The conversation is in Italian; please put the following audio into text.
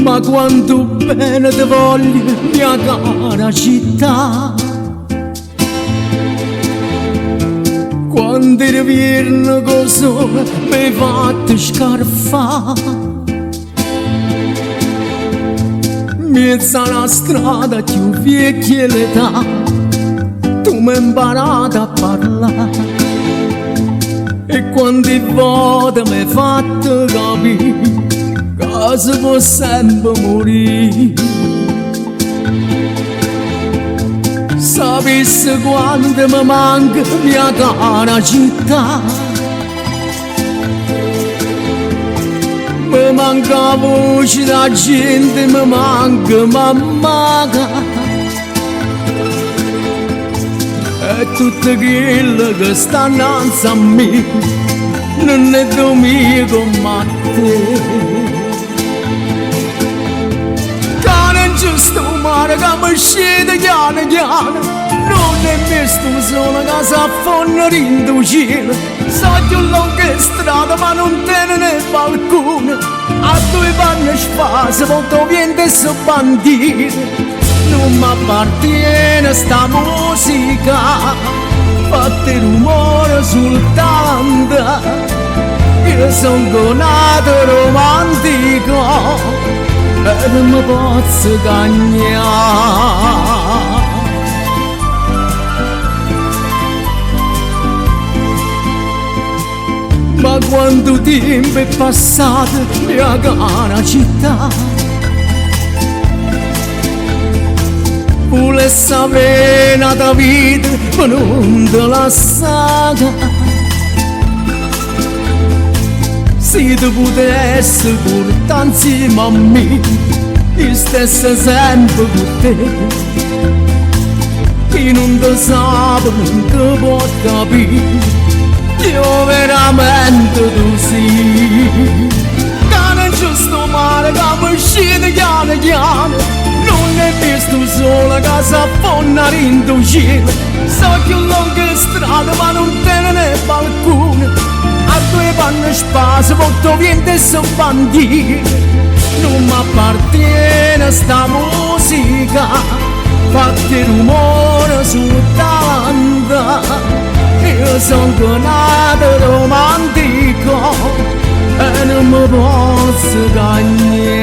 Ma quanto bene ti voglio, mia cara città. Quando eri virno col sole mi hai fatto scarfare. Mezza la strada più vecchia l'età, tu mi hai imparato a parlare. E quante volte mi hai fatto capire che si può sempre morire. Sapessi quanto mi manca mia cara città. Mi manca la voce da gente, mi manca mamma. E tutte quelle che stanno innanzi a me non è dormire con te. Giusto mare che mi scende piano piano, non è visto solo che si affonda in cielo. So più lunga strada ma non tiene né balcone, a due panni spase molto vento e so bandiere. Non mi appartiene sta musica, fate rumore soltanto. Io sono nato romantico e non mi posso cagnare. Ma quanto tempo è passato, mia cara città. Volessi sapere una tua vita, ma non te la saga. Se tu potessi portare insieme a me, io stessi sempre con te. Chi non ti sa, non ti può capire, io veramente tu sei. Cane giusto mare che mi scende piano piano, non è visto solo che si affonda in cielo. So che lunga strada ma non tiene né balcone, a due panni spase, molto vento e so bandiere. Non mi appartiene sta musica, fate rumore soltanto. Io sono nato romantico e non mi posso cagnare.